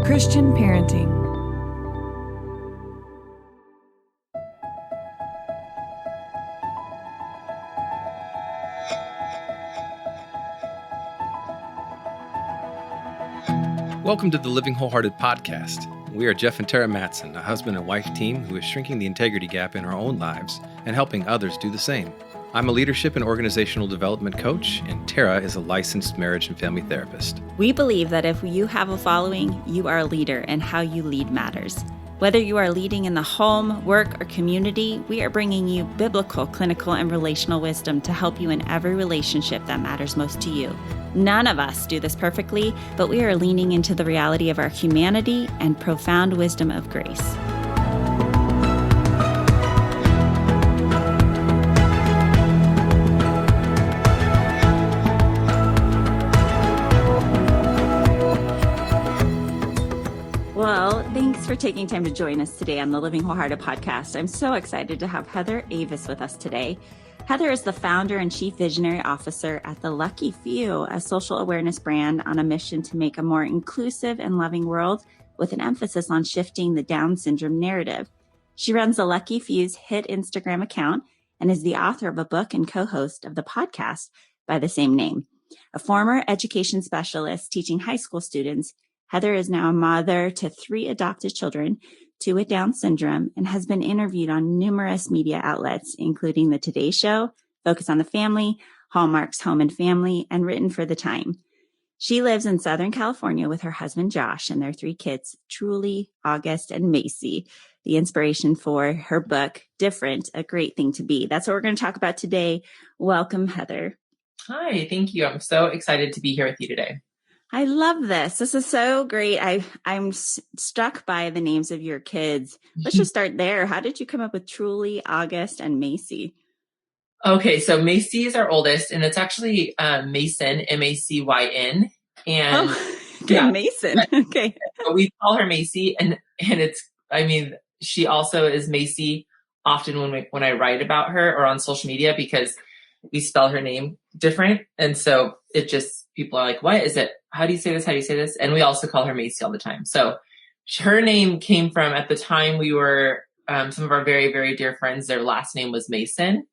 Christian Parenting. Welcome to the Living Wholehearted podcast. We are Jeff and Tara Matson, a husband and wife team who is shrinking the integrity gap in our own lives and helping others do the same. I'm a leadership and organizational development coach, and Tara is a licensed marriage and family therapist. We believe that if you have a following, you are a leader, and how you lead matters. Whether you are leading in the home, work, or community, we are bringing you biblical, clinical, and relational wisdom to help you in every relationship that matters most to you. None of us do this perfectly, but we are leaning into the reality of our humanity and profound wisdom of grace. Well, thanks for taking time to join us today on the Living Wholehearted podcast. I'm so excited to have Heather Avis with us today. Heather is the founder and chief visionary officer at The Lucky Few, a social awareness brand on a mission to make a more inclusive and loving world with an emphasis on shifting the Down syndrome narrative. She runs The Lucky Few's hit Instagram account and is the author of a book and co-host of the podcast by the same name. A former education specialist teaching high school students, Heather is now a mother to 3 adopted children, 2 with Down syndrome, and has been interviewed on numerous media outlets, including The Today Show, Focus on the Family, Hallmark's Home and Family, and written for The Time. She lives in Southern California with her husband, Josh, and their 3 kids, Truly, August, and Macy, the inspiration for her book, Different, A Great Thing to Be. That's what we're going to talk about today. Welcome, Heather. Hi, thank you. I'm so excited to be here with you today. I love this. This is so great. I'm struck by the names of your kids. Let's just start there. How did you come up with Truly, August, and Macy? Okay, so Macy is our oldest, and it's actually Mason, M-A-C-Y-N. And Mason. Okay. So we call her Macy, and it's, she also is Macy often when I write about her or on social media, because we spell her name different. And so it just, people are like, what is it? How do you say this? How do you say this? And we also call her Macy all the time. So her name came from, at the time we were, some of our very, very dear friends, their last name was Mason,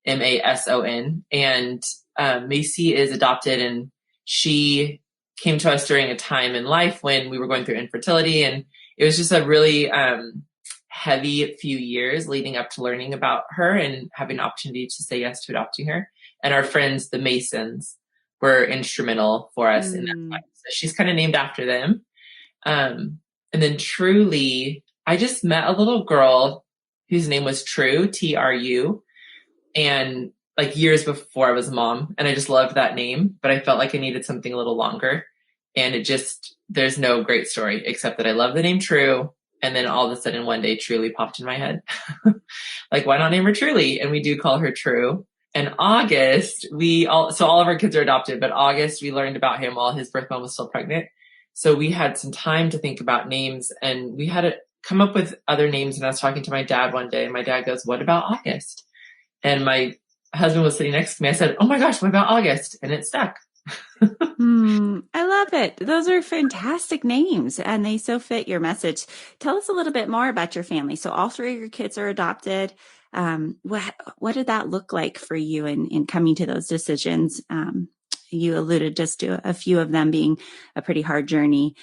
M-A-S-O-N. And Macy is adopted, and she came to us during a time in life when we were going through infertility. And it was just a really heavy few years leading up to learning about her and having an opportunity to say yes to adopting her. And our friends, the Masons, were instrumental for us in that time. So she's kind of named after them. And then Truly, I just met a little girl whose name was True, T-R-U. And like years before I was a mom, and I just loved that name, but I felt like I needed something a little longer. And there's no great story except that I love the name True. And then all of a sudden one day Truly popped in my head. Like, why not name her Truly? And we do call her True. And August, so all of our kids are adopted, but August, we learned about him while his birth mom was still pregnant. So we had some time to think about names, and we had to come up with other names. And I was talking to my dad one day, and my dad goes, what about August? And my husband was sitting next to me. I said, oh my gosh, what about August? And it stuck. I love it. Those are fantastic names, and they so fit your message. Tell us a little bit more about your family. So all 3 of your kids are adopted. What did that look like for you in coming to those decisions? You alluded just to a few of them being a pretty hard journey,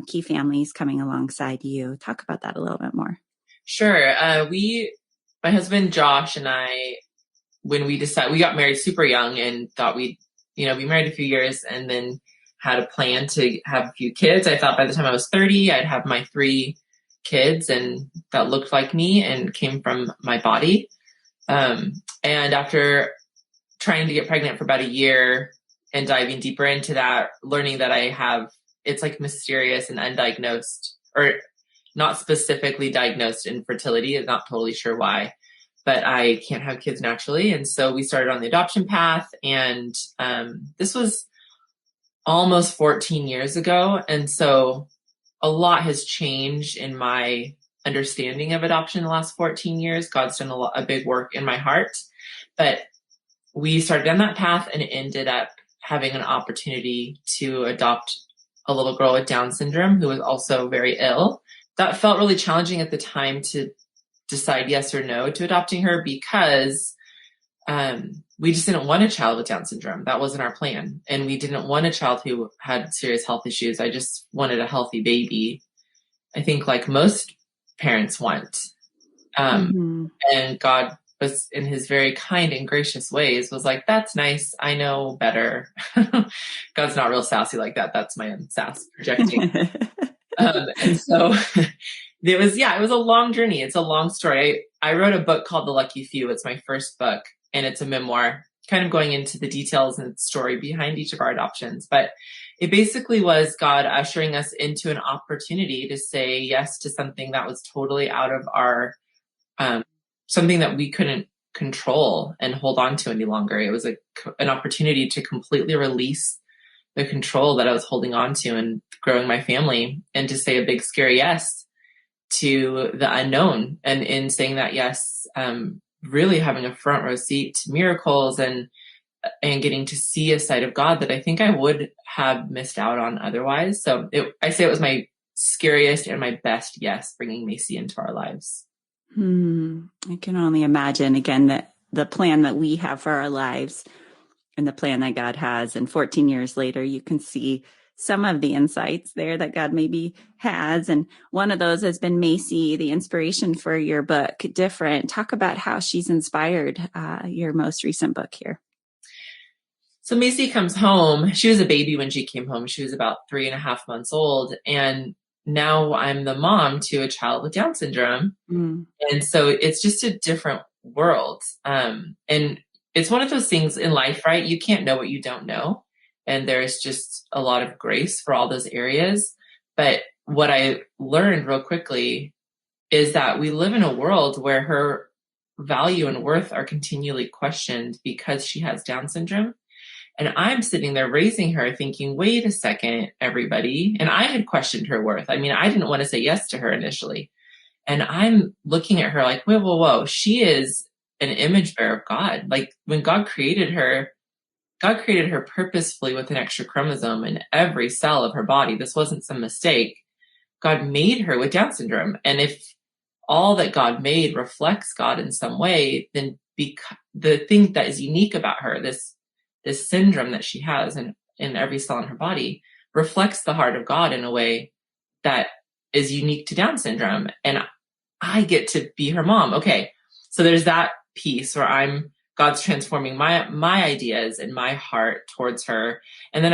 key families coming alongside you. Talk about that a little bit more. Sure. My husband, Josh, and I, when we got married super young and thought we'd, be married a few years, and then had a plan to have a few kids. I thought by the time I was 30, I'd have my 3 kids, and that looked like me and came from my body. And after trying to get pregnant for about a year and diving deeper into that, learning that it's like mysterious and undiagnosed, or not specifically diagnosed infertility. I'm not totally sure why, but I can't have kids naturally. And so we started on the adoption path, and this was almost 14 years ago. And so a lot has changed in my understanding of adoption in the last 14 years. God's done a big work in my heart, but we started down that path and ended up having an opportunity to adopt a little girl with Down syndrome who was also very ill. That felt really challenging at the time to decide yes or no to adopting her because we just didn't want a child with Down syndrome. That wasn't our plan. And we didn't want a child who had serious health issues. I just wanted a healthy baby. I think like most parents want. And God was in his very kind and gracious ways was like, that's nice. I know better. God's not real sassy like that. That's my own sass projecting. And so it was a long journey. It's a long story. I wrote a book called The Lucky Few. It's my first book, and it's a memoir, kind of going into the details and story behind each of our adoptions. But it basically was God ushering us into an opportunity to say yes to something that was totally out of our, something that we couldn't control and hold on to any longer. It was an opportunity to completely release the control that I was holding on to and growing my family, and to say a big, scary yes to the unknown. And in saying that yes, really having a front row seat to miracles and getting to see a side of God that I think I would have missed out on otherwise. So I say it was my scariest and my best yes, bringing Macy into our lives. I can only imagine, again, that the plan that we have for our lives and the plan that God has. And 14 years later, you can see some of the insights there that God maybe has. And one of those has been Macy, the inspiration for your book, Different. Talk about how she's inspired your most recent book here. So Macy comes home. She was a baby when she came home. She was about 3.5 months old. And now I'm the mom to a child with Down syndrome. And so it's just a different world. And it's one of those things in life, right? You can't know what you don't know. And there's just a lot of grace for all those areas. But what I learned real quickly is that we live in a world where her value and worth are continually questioned because she has Down syndrome. And I'm sitting there raising her thinking, wait a second, everybody. And I had questioned her worth. I mean, I didn't want to say yes to her initially. And I'm looking at her like, whoa. She is an image bearer of God. Like when God created her purposefully with an extra chromosome in every cell of her body. This wasn't some mistake. God made her with Down syndrome. And if all that God made reflects God in some way, then the thing that is unique about her, this syndrome that she has in every cell in her body, reflects the heart of God in a way that is unique to Down syndrome. And I get to be her mom. Okay. So there's that piece where God's transforming my ideas and my heart towards her. And then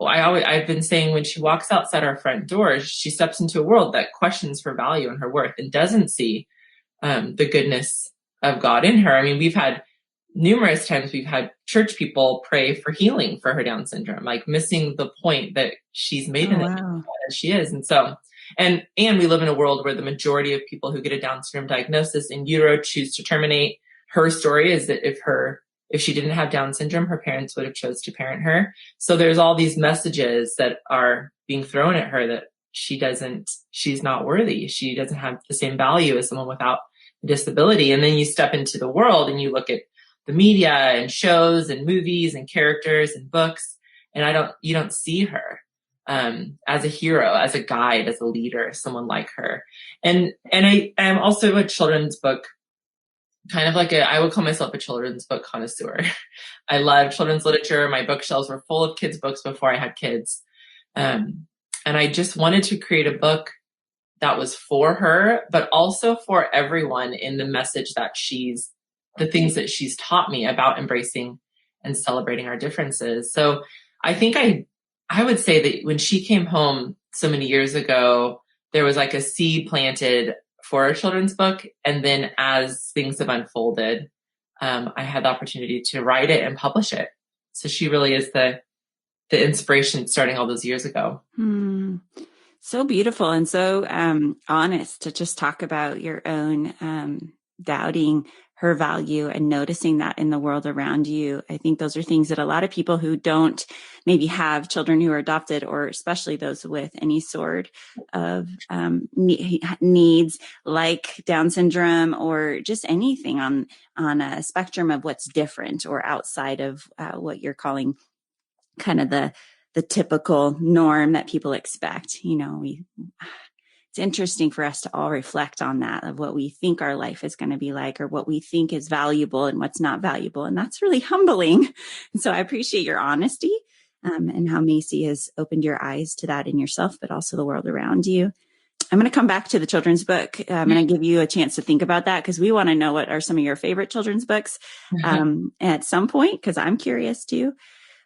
I've been saying when she walks outside our front door, she steps into a world that questions her value and her worth and doesn't see the goodness of God in her. I mean, we've had numerous times church people pray for healing for her Down syndrome, like missing the point that she's made in it as she is. And so, and we live in a world where the majority of people who get a Down syndrome diagnosis in utero choose to terminate. Her story is that if she didn't have Down syndrome, her parents would have chose to parent her. So there's all these messages that are being thrown at her that she's not worthy. She doesn't have the same value as someone without a disability. And then you step into the world and you look at the media and shows and movies and characters and books, and you don't see her as a hero, as a guide, as a leader, someone like her. And I am also a children's book, kind of like I would call myself a children's book connoisseur. I love children's literature. My bookshelves were full of kids' books before I had kids. And I just wanted to create a book that was for her, but also for everyone in the message that the things that she's taught me about embracing and celebrating our differences. So I think I would say that when she came home so many years ago, there was like a seed planted for a children's book. And then as things have unfolded, I had the opportunity to write it and publish it. So she really is the inspiration starting all those years ago. So beautiful and so honest to just talk about your own doubting her value and noticing that in the world around you. I think those are things that a lot of people who don't maybe have children who are adopted, or especially those with any sort of needs like Down syndrome or just anything on a spectrum of what's different or outside of what you're calling kind of the the typical norm that people expect. It's interesting for us to all reflect on that, of what we think our life is going to be like, or what we think is valuable and what's not valuable. And that's really humbling. And so I appreciate your honesty, and how Macy has opened your eyes to that in yourself, but also the world around you. I'm going to come back to the children's book. I'm going to give you a chance to think about that, because we want to know what are some of your favorite children's books at some point, because I'm curious too.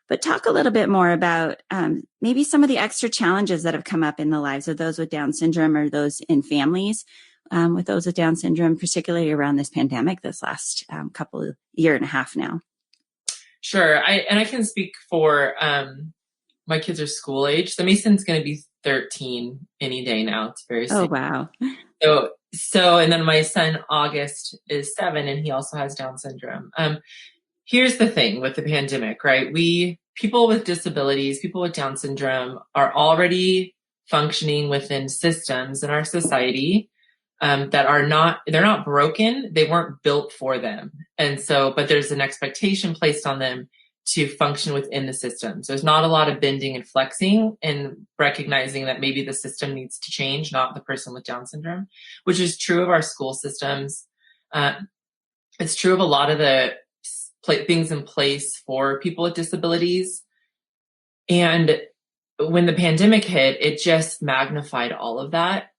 But talk a little bit more about maybe some of the extra challenges that have come up in the lives of those with Down syndrome, or those in families with those with Down syndrome, particularly around this pandemic this last year and a half now. Sure. I can speak for my kids are school age. So Mason's going to be 13 any day now. It's very soon. Oh, wow. So, and then my son August is 7, and he also has Down syndrome. Here's the thing with the pandemic, right? People with disabilities, people with Down syndrome are already functioning within systems in our society that they're not broken. They weren't built for them. And so, but there's an expectation placed on them to function within the systems. There's not a lot of bending and flexing, and recognizing that maybe the system needs to change, not the person with Down syndrome, which is true of our school systems. It's true of a lot of the things in place for people with disabilities. And when the pandemic hit, it just magnified all of that.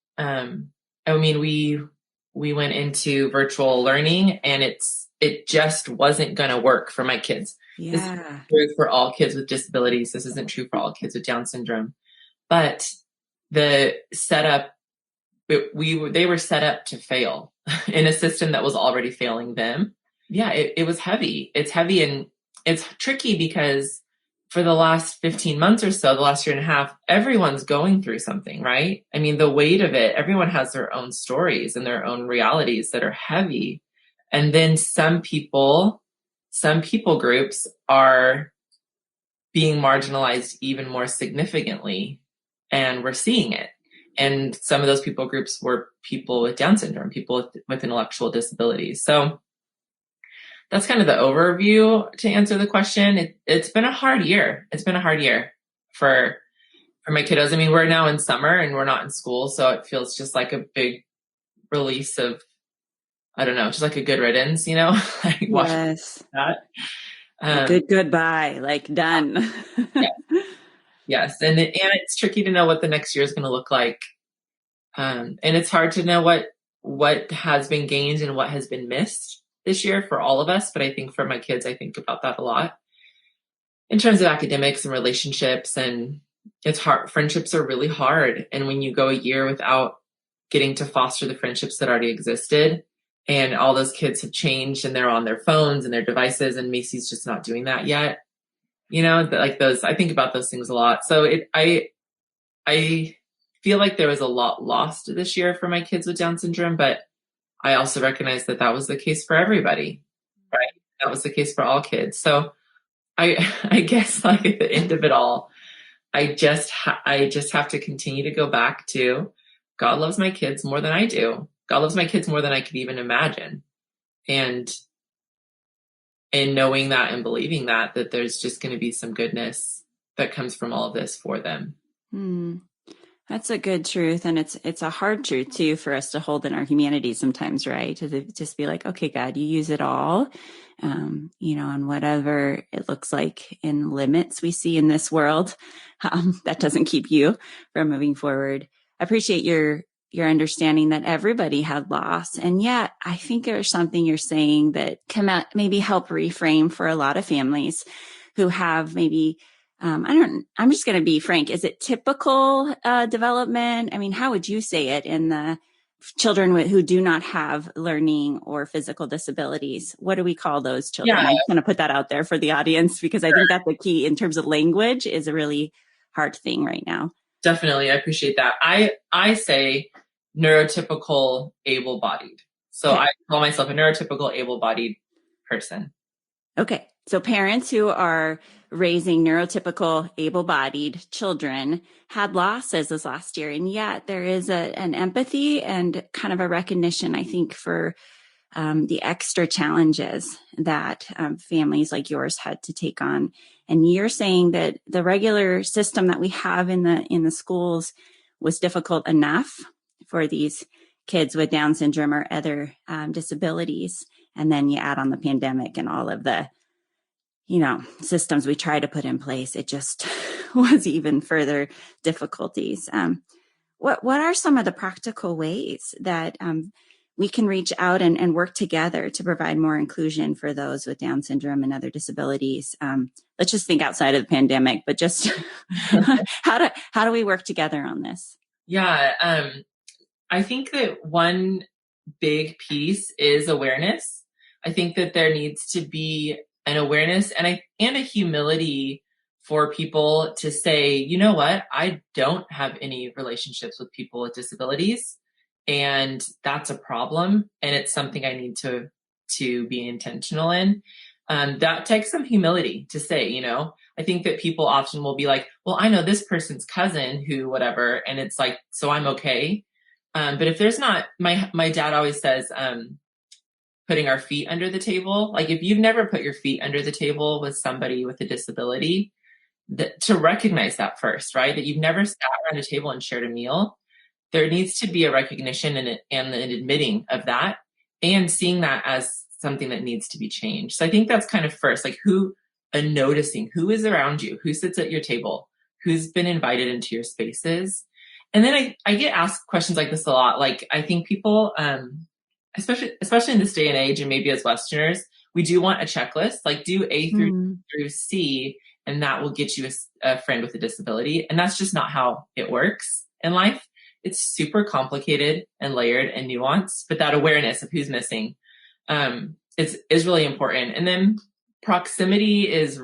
We went into virtual learning, and it just wasn't going to work for my kids. Yeah. This is true for all kids with disabilities. This isn't true for all kids with Down syndrome. But the setup, they were set up to fail in a system that was already failing them. Yeah, it was heavy. It's heavy, and it's tricky because for the last 15 months or so, the last year and a half, everyone's going through something, right? I mean, the weight of it, everyone has their own stories and their own realities that are heavy. And then some people groups are being marginalized even more significantly, and we're seeing it. And some of those people groups were people with Down syndrome, people with intellectual disabilities. So that's kind of the overview to answer the question. It's been a hard year. It's been a hard year for my kiddos. I mean, we're now in summer and we're not in school, so it feels just like a big release of, I don't know, just like a good riddance, like Yes. That. A good goodbye, like done. Yes. And it's tricky to know what the next year is going to look like. And it's hard to know what has been gained and what has been missed this year for all of us. But I think for my kids, I think about that a lot in terms of academics and relationships. And it's hard. Friendships are really hard. And when you go a year without getting to foster the friendships that already existed, and all those kids have changed and they're on their phones and their devices, and Macy's just not doing that yet. Like those, I think about those things a lot. So I feel like there was a lot lost this year for my kids with Down syndrome, but I also recognize that was the case for everybody, right? That was the case for all kids. So I guess like at the end of it all, I just have to continue to go back to God loves my kids more than I do. God loves my kids more than I could even imagine. And knowing that and believing that there's just going to be some goodness that comes from all of this for them. That's a good truth. And it's a hard truth too, for us to hold in our humanity sometimes, right? To just be like, okay, God, you use it all, and whatever it looks like in limits we see in this world, that doesn't keep you from moving forward. I appreciate your understanding that everybody had loss. And yet I think there's something you're saying that can maybe help reframe for a lot of families who have maybe, I'm just going to be frank. Is it typical development? I mean, how would you say it in the children who do not have learning or physical disabilities? What do we call those children? Yeah. I'm just going to put that out there for the audience, because I think that's the key in terms of language is a really hard thing right now. Definitely. I appreciate that. I say neurotypical able-bodied. So okay. I call myself a neurotypical able-bodied person. Okay. So parents who are raising neurotypical able-bodied children had losses this last year. And yet there is an empathy and kind of a recognition, I think, for the extra challenges that families like yours had to take on. And you're saying that the regular system that we have in the schools was difficult enough for these kids with Down syndrome or other disabilities. And then you add on the pandemic and all of the, systems we try to put in place. It just was even further difficulties. What are some of the practical ways that we can reach out and work together to provide more inclusion for those with Down syndrome and other disabilities? Let's just think outside of the pandemic, but just how do we work together on this? Yeah, I think that one big piece is awareness. I think that there needs to be an awareness and a humility for people to say, you know what, I don't have any relationships with people with disabilities, and that's a problem, and it's something I need to be intentional in. That takes some humility to say, I think that people often will be like, well, I know this person's cousin who, whatever, and it's like, so I'm okay. But if there's not, my dad always says, putting our feet under the table. Like if you've never put your feet under the table with somebody with a disability, to recognize that first, right? That you've never sat around a table and shared a meal. There needs to be a recognition and an admitting of that, and seeing that as something that needs to be changed. So I think that's kind of first, like noticing who is around you, who sits at your table, who's been invited into your spaces. And then I get asked questions like this a lot. Like I think people, especially in this day and age, and maybe as Westerners, we do want a checklist, like do A through C, and that will get you a friend with a disability. And that's just not how it works in life. It's super complicated and layered and nuanced, but that awareness of who's missing is really important. And then proximity is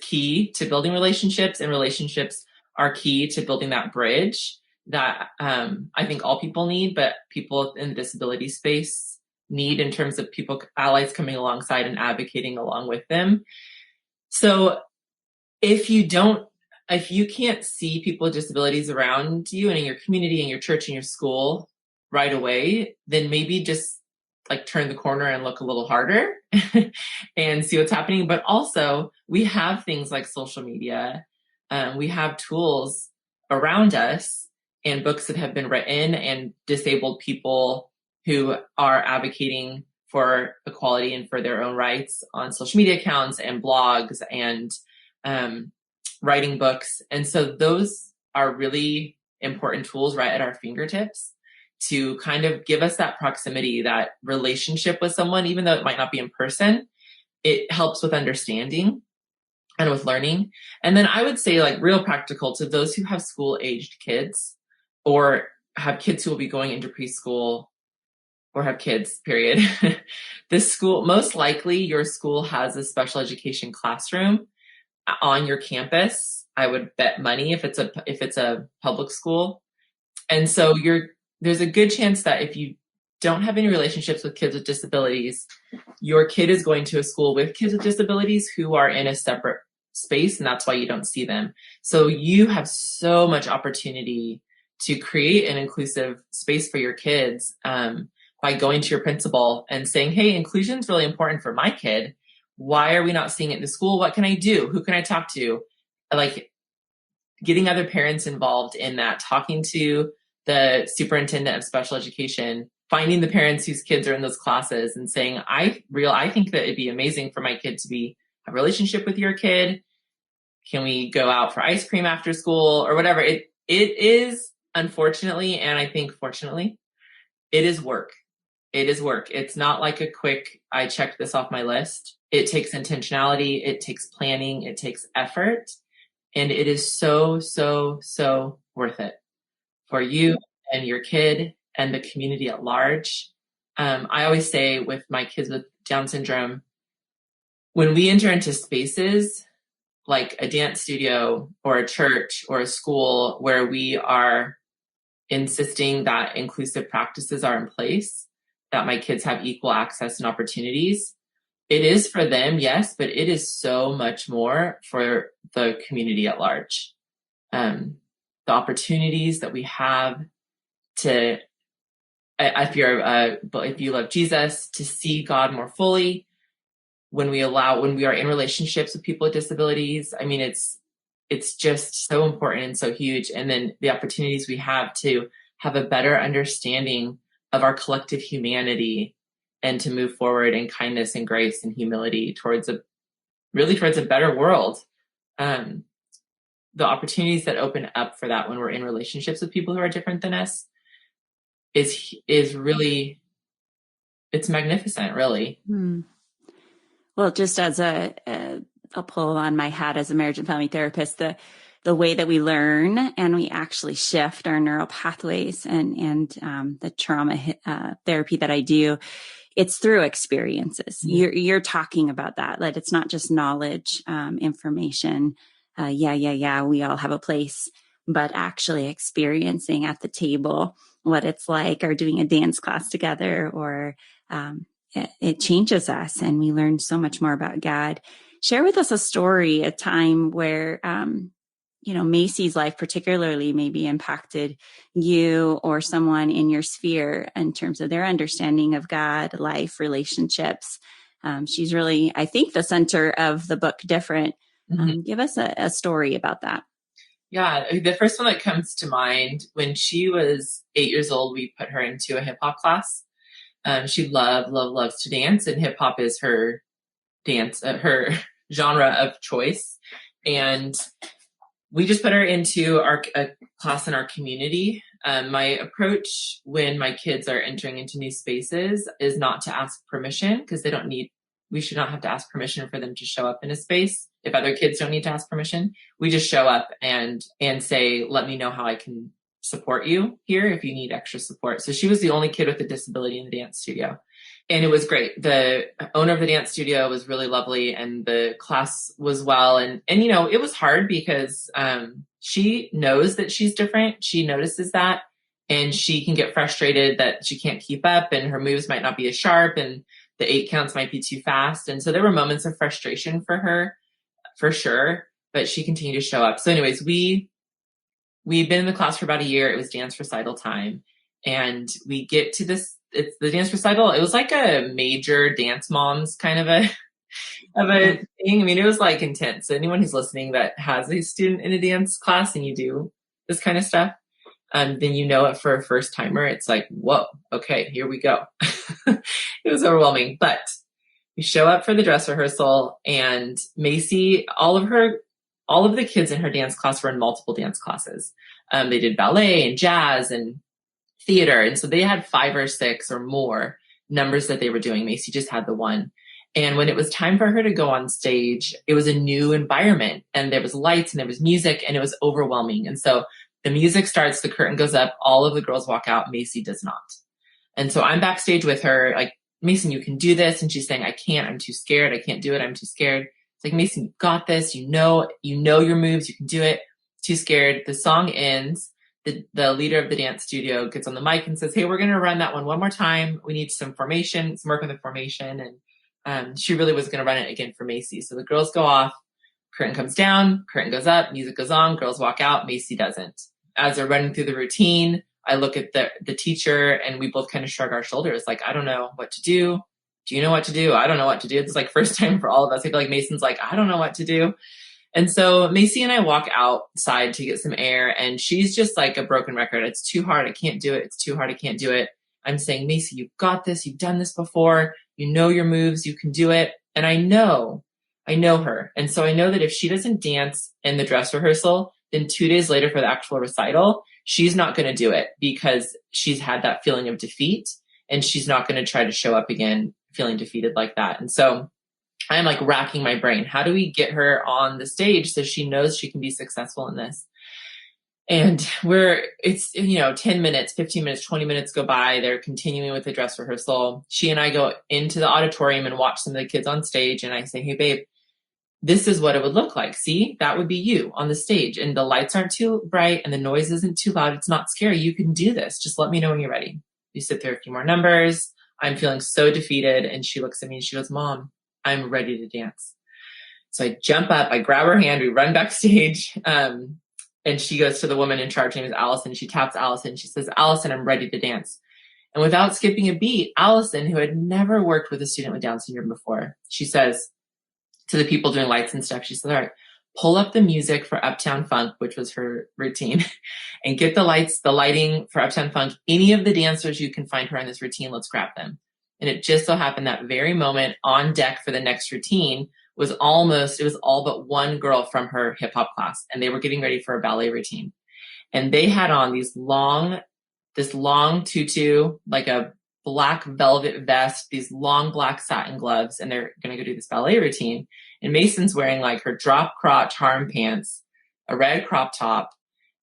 key to building relationships, and relationships are key to building that bridge that I think all people need, but people in the disability space need, in terms of allies coming alongside and advocating along with them. So if you can't see people with disabilities around you and in your community and your church and your school right away, then maybe just like turn the corner and look a little harder and see what's happening. But also we have things like social media. We have tools around us and books that have been written, and disabled people who are advocating for equality and for their own rights on social media accounts and blogs and writing books. And so those are really important tools right at our fingertips to kind of give us that proximity, that relationship with someone, even though it might not be in person. It helps with understanding and with learning. And then I would say, like, real practical to those who have school-aged kids or have kids who will be going into preschool or have kids, period. This school, most likely your school has a special education classroom on your campus. I would bet money if it's a public school. And so there's a good chance that if you don't have any relationships with kids with disabilities, your kid is going to a school with kids with disabilities who are in a separate space, and that's why you don't see them. So you have so much opportunity to create an inclusive space for your kids by going to your principal and saying, hey, inclusion is really important for my kid. Why are we not seeing it in the school? What can I do? Who can I talk to? Like getting other parents involved in that, talking to the superintendent of special education, finding the parents whose kids are in those classes and saying, I think that it'd be amazing for my kid to have a relationship with your kid. Can we go out for ice cream after school or whatever? It is, unfortunately, and I think fortunately, it is work. It is work. It's not like a quick, I checked this off my list. It takes intentionality. It takes planning. It takes effort. And it is so, so, so worth it for you and your kid and the community at large. I always say with my kids with Down syndrome, when we enter into spaces like a dance studio or a church or a school where we are insisting that inclusive practices are in place, that my kids have equal access and opportunities, it is for them, yes, but it is so much more for the community at large. The opportunities that we have to if you love Jesus, to see God more fully when we are in relationships with people with disabilities. I mean, it's just so important and so huge. And then the opportunities we have to have a better understanding of our collective humanity and to move forward in kindness and grace and humility towards a better world. The opportunities that open up for that when we're in relationships with people who are different than us is really, it's magnificent, really. Well, just as a pull on my hat as a marriage and family therapist, the way that we learn and we actually shift our neural pathways and the trauma therapy that I do, it's through experiences. You're talking about that. Like, it's not just knowledge, information. We all have a place, but actually experiencing at the table what it's like, or doing a dance class together, or it changes us and we learn so much more about God. Share with us a story, a time where, Macy's life particularly maybe impacted you or someone in your sphere in terms of their understanding of God, life, relationships. She's really, I think, the center of the book, Different. Give us a story about that. Yeah, the first one that comes to mind, when she was 8 years old, we put her into a hip hop class. She loves to dance, and hip hop is her dance, her genre of choice. And we just put her into a class in our community. My approach when my kids are entering into new spaces is not to ask permission, because we should not have to ask permission for them to show up in a space. If other kids don't need to ask permission, we just show up and say, let me know how I can support you here if you need extra support. So she was the only kid with a disability in the dance studio. And it was great. The owner of the dance studio was really lovely, and the class was well. And it was hard because she knows that she's different. She notices that, and she can get frustrated that she can't keep up, and her moves might not be as sharp, and the 8 counts might be too fast. And so there were moments of frustration for her, for sure, but she continued to show up. So anyways, we'd been in the class for about a year. It was dance recital time. And we get to it's the dance recital. It was like a major Dance Moms kind of a thing. I mean, it was like intense. So anyone who's listening that has a student in a dance class and you do this kind of stuff, then it for a first timer. It's like, whoa, okay, here we go. It was overwhelming, but we show up for the dress rehearsal, and Macy, all of the kids in her dance class were in multiple dance classes. They did ballet and jazz and theater. And so they had 5 or 6 or more numbers that they were doing. Macy just had the one. And when it was time for her to go on stage, it was a new environment, and there was lights and there was music, and it was overwhelming. And so the music starts, the curtain goes up, all of the girls walk out, Macy does not. And so I'm backstage with her, like, Mason, you can do this. And she's saying, I can't, I'm too scared. I can't do it. I'm too scared. It's like, Mason, you got this. You know your moves. You can do it. Too scared. The song ends. The leader of the dance studio gets on the mic and says, hey, we're going to run that one more time. We need some formation, some work on the formation. And she really was going to run it again for Macy. So the girls go off, curtain comes down, curtain goes up, music goes on, girls walk out, Macy doesn't. As they're running through the routine, I look at the teacher, and we both kind of shrug our shoulders. Like, I don't know what to do. Do you know what to do? I don't know what to do. It's like first time for all of us. I feel like Mason's like, I don't know what to do. And so Macy and I walk outside to get some air, and she's just like a broken record. It's too hard. I can't do it. It's too hard. I can't do it. I'm saying, Macy, you've got this. You've done this before. You know your moves. You can do it. And I know her. And so I know that if she doesn't dance in the dress rehearsal, then 2 days later for the actual recital, she's not going to do it, because she's had that feeling of defeat, and she's not going to try to show up again feeling defeated like that. And so I'm like racking my brain. How do we get her on the stage so she knows she can be successful in this? And it's 10 minutes, 15 minutes, 20 minutes go by. They're continuing with the dress rehearsal. She and I go into the auditorium and watch some of the kids on stage. And I say, hey, babe, this is what it would look like. See, that would be you on the stage, and the lights aren't too bright and the noise isn't too loud. It's not scary. You can do this. Just let me know when you're ready. You sit there a few more numbers. I'm feeling so defeated. And she looks at me and she goes, Mom, I'm ready to dance. So I jump up, I grab her hand, we run backstage. And she goes to the woman in charge, her name is Allison. She taps Allison. She says, Allison, I'm ready to dance. And without skipping a beat, Allison, who had never worked with a student with Down syndrome before, she says to the people doing lights and stuff, she said, all right, pull up the music for Uptown Funk, which was her routine, and get the lighting for Uptown Funk. Any of the dancers you can find her in this routine, let's grab them. And it just so happened that very moment on deck for the next routine it was all but one girl from her hip hop class, and they were getting ready for a ballet routine. And they had on this long tutu, like a black velvet vest, these long black satin gloves, and they're going to go do this ballet routine. And Mason's wearing like her drop crotch harem pants, a red crop top,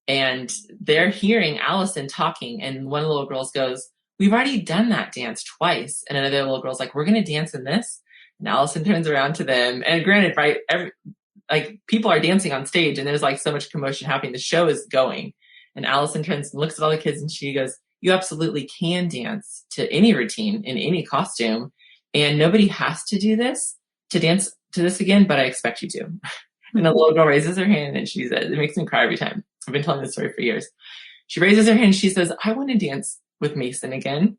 and they're hearing Allison talking. And one of the little girls goes, we've already done that dance twice. And another little girl's like, we're going to dance in this. And Allison turns around to them. And granted, right, people are dancing on stage and there's like so much commotion happening. The show is going. And Allison turns and looks at all the kids and she goes, you absolutely can dance to any routine in any costume. And nobody has to do this to dance to this again, but I expect you to. And a little girl raises her hand and she says, it makes me cry every time. I've been telling this story for years. She raises her hand and she says, I want to dance with Mason again.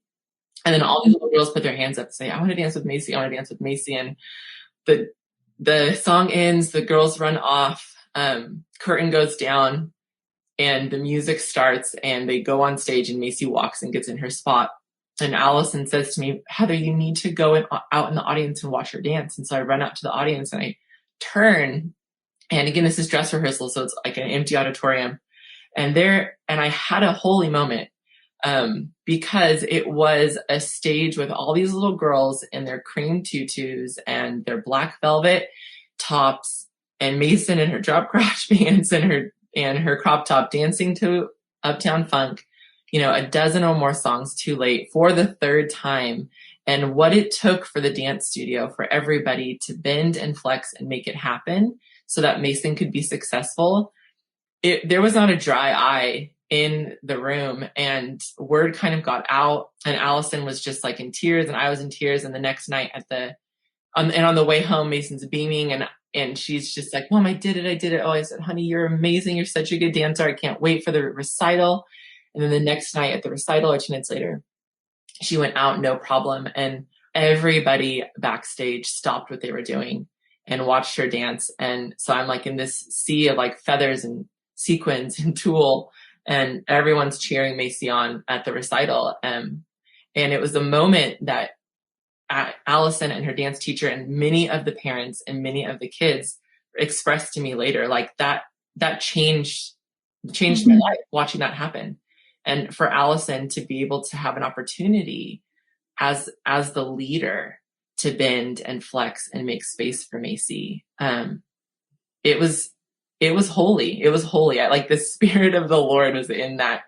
And then all the little girls put their hands up and say, I want to dance with Macy. I want to dance with Macy. And the song ends, the girls run off, curtain goes down and the music starts and they go on stage and Macy walks and gets in her spot. And Allison says to me, Heather, you need to go out in the audience and watch her dance. And so I run out to the audience and I turn. And again, this is dress rehearsal. So it's like an empty auditorium. And I had a holy moment. Because it was a stage with all these little girls in their cream tutus and their black velvet tops, and Mason in her drop crotch pants and her crop top dancing to Uptown Funk, a dozen or more songs too late for the third time. And what it took for the dance studio for everybody to bend and flex and make it happen so that Mason could be successful. There was not a dry eye in the room, and word kind of got out, and Allison was just like in tears and I was in tears. And the next night on the way home, Mason's beaming and she's just like, Mom, I did it. Oh, I said, honey, you're amazing. You're such a good dancer. I can't wait for the recital. And then the next night at the recital, or 2 nights later, she went out, no problem. And everybody backstage stopped what they were doing and watched her dance. And so I'm like in this sea of like feathers and sequins and tulle, and everyone's cheering Macy on at the recital. And it was a moment that Allison and her dance teacher and many of the parents and many of the kids expressed to me later, like that changed my life watching that happen. And for Allison to be able to have an opportunity as the leader to bend and flex and make space for Macy, it was holy. It was holy. Like the Spirit of the Lord was in that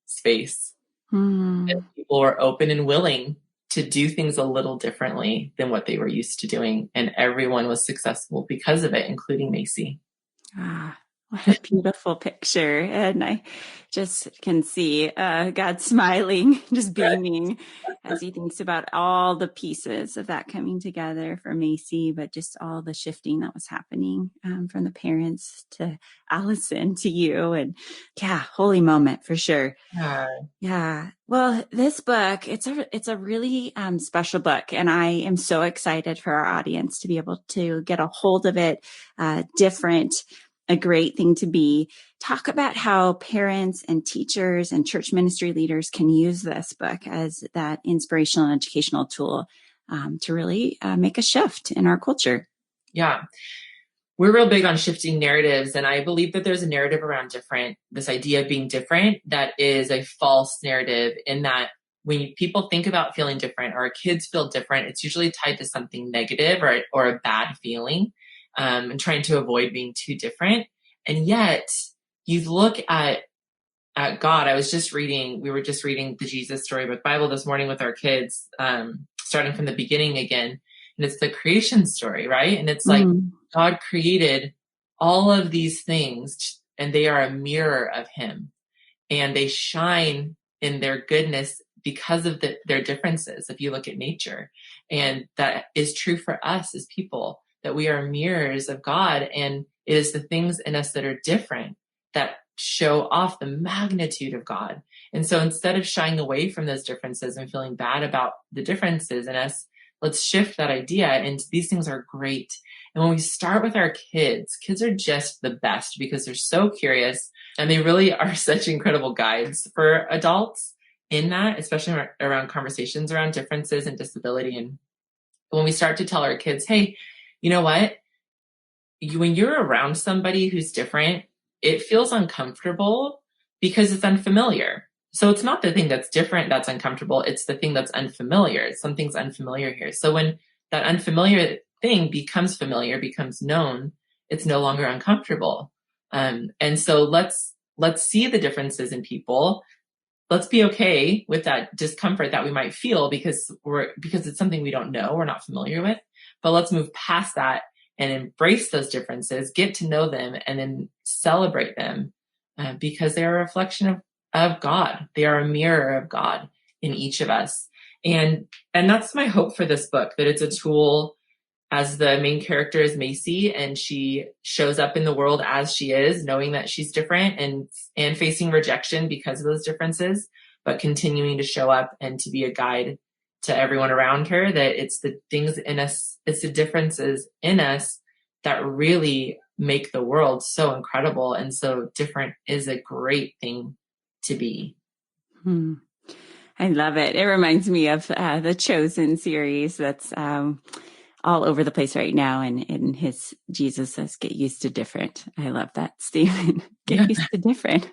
space. And people were open and willing to do things a little differently than what they were used to doing. And everyone was successful because of it, including Macy. Ah, what a beautiful picture. And I just can see God smiling, just beaming as he thinks about all the pieces of that coming together for Macy, but just all the shifting that was happening from the parents to Allison to you. And yeah, holy moment for sure. Yeah. Well, this book, it's a really special book, and I am so excited for our audience to be able to get a hold of it. Different, a great thing to be. Talk about how parents and teachers and church ministry leaders can use this book as that inspirational and educational tool to really make a shift in our culture. Yeah. We're real big on shifting narratives. And I believe that there's a narrative around this idea of being different, that is a false narrative, in that when people think about feeling different or kids feel different, it's usually tied to something negative or a bad feeling, and trying to avoid being too different. And yet you look at God. We were just reading the Jesus Storybook Bible this morning with our kids, starting from the beginning again. And it's the creation story, right? And it's like God created all of these things and they are a mirror of him, and they shine in their goodness because of their differences. If you look at nature, and that is true for us as people, that we are mirrors of God, and it is the things in us that are different that show off the magnitude of God. And so instead of shying away from those differences and feeling bad about the differences in us, let's shift that idea into these things are great. And when we start with our kids are just the best because they're so curious and they really are such incredible guides for adults in that, especially around conversations around differences and disability. And when we start to tell our kids, hey, you know what? When you're around somebody who's different, it feels uncomfortable because it's unfamiliar. So it's not the thing that's different that's uncomfortable. It's the thing that's unfamiliar. Something's unfamiliar here. So when that unfamiliar thing becomes familiar, becomes known, it's no longer uncomfortable. And so let's see the differences in people. Let's be okay with that discomfort that we might feel because it's something we don't know, we're not familiar with. But let's move past that and embrace those differences, get to know them, and then celebrate them because they're a reflection of God. They are a mirror of God in each of us. And that's my hope for this book, that it's a tool, as the main character is Macy, and she shows up in the world as she is, knowing that she's different and facing rejection because of those differences, but continuing to show up and to be a guide to everyone around her, that it's the things in us, it's the differences in us that really make the world so incredible. And so different is a great thing to be. I love it. It reminds me of the Chosen series that's all over the place right now. And his Jesus says, get used to different. I love that, Stephen. Get used to different.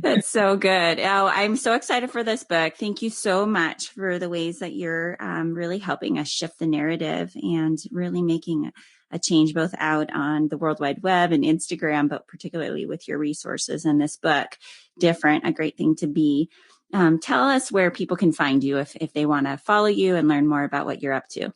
That's so good. Oh, I'm so excited for this book. Thank you so much for the ways that you're really helping us shift the narrative and really making a change both out on the World Wide Web and Instagram, but particularly with your resources in this book. Different, a great thing to be. Tell us where people can find you if they want to follow you and learn more about what you're up to.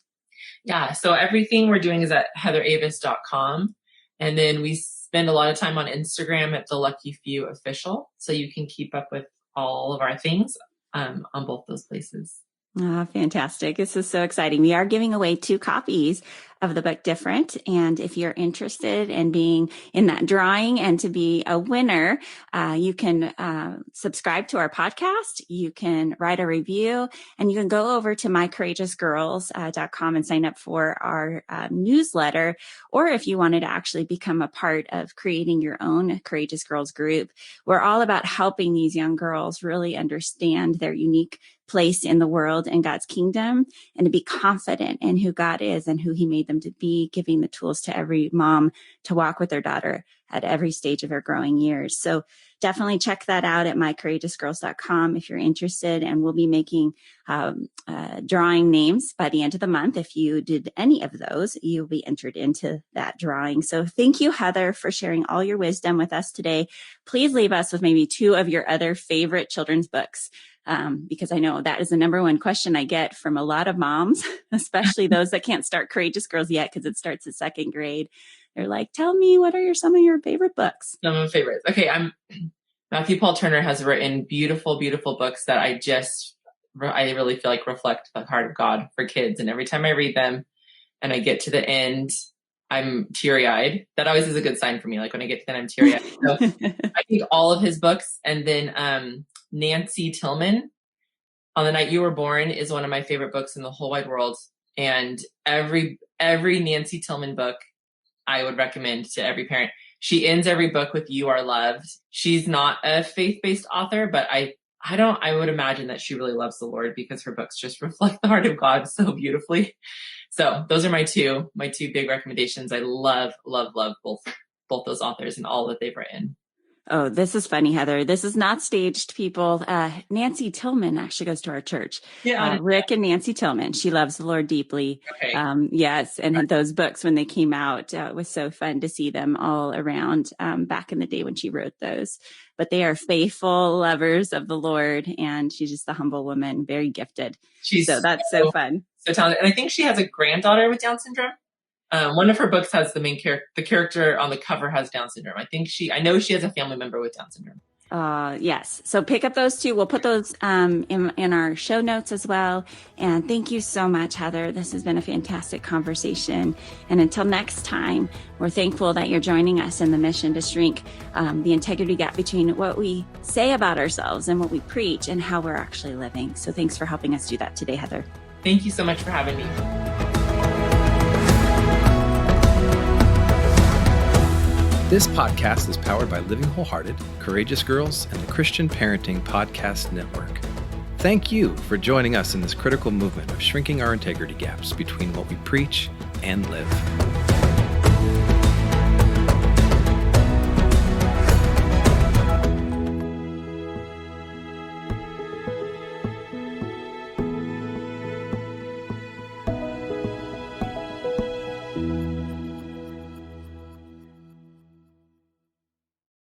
Yeah, so everything we're doing is at heatheravis.com. And then we spend a lot of time on Instagram at The Lucky Few Official. So you can keep up with all of our things on both those places. Oh, fantastic. This is so exciting. We are giving away 2 copies of the book Different. And if you're interested in being in that drawing and to be a winner, you can subscribe to our podcast. You can write a review, and you can go over to mycourageousgirls.com and sign up for our newsletter. Or if you wanted to actually become a part of creating your own Courageous Girls group, we're all about helping these young girls really understand their unique place in the world and God's kingdom, and to be confident in who God is and who he made them to be, giving the tools to every mom to walk with their daughter at every stage of her growing years. So definitely check that out at mycourageousgirls.com if you're interested. And we'll be making drawing names by the end of the month. If you did any of those, you'll be entered into that drawing. So thank you, Heather, for sharing all your wisdom with us today. Please leave us with maybe 2 of your other favorite children's books. Because I know that is the number one question I get from a lot of moms, especially those that can't start Courageous Girls yet because it starts in 2nd grade. They're like, tell me, what are some of your favorite books? Some of my favorites. Okay, Matthew Paul Turner has written beautiful, beautiful books that I really feel like reflect the heart of God for kids. And every time I read them and I get to the end, I'm teary-eyed. That always is a good sign for me. Like when I get to the end, I'm teary-eyed. So I think all of his books, and then Nancy Tillman, On the Night You Were Born, is one of my favorite books in the whole wide world. And every Nancy Tillman book I would recommend to every parent. She ends every book with "You Are Loved." She's not a faith-based author, but I would imagine that she really loves the Lord because her books just reflect the heart of God so beautifully. So those are my two big recommendations. I love, love, love both those authors and all that they've written. Oh, this is funny, Heather. This is not staged, people. Nancy Tillman actually goes to our church. Yeah, Rick and Nancy Tillman. She loves the Lord deeply. Okay. Yes. And those books, when they came out, it was so fun to see them all around back in the day when she wrote those. But they are faithful lovers of the Lord. And she's just a humble woman, very gifted. So that's so fun. So talented. And I think she has a granddaughter with Down syndrome. One of her books has the character on the cover has Down syndrome. I know she has a family member with Down syndrome. Yes. So pick up those two. We'll put those in our show notes as well. And thank you so much, Heather. This has been a fantastic conversation. And until next time, we're thankful that you're joining us in the mission to shrink the integrity gap between what we say about ourselves and what we preach and how we're actually living. So thanks for helping us do that today, Heather. Thank you so much for having me. This podcast is powered by Living Wholehearted, Courageous Girls, and the Christian Parenting Podcast Network. Thank you for joining us in this critical movement of shrinking our integrity gaps between what we preach and live.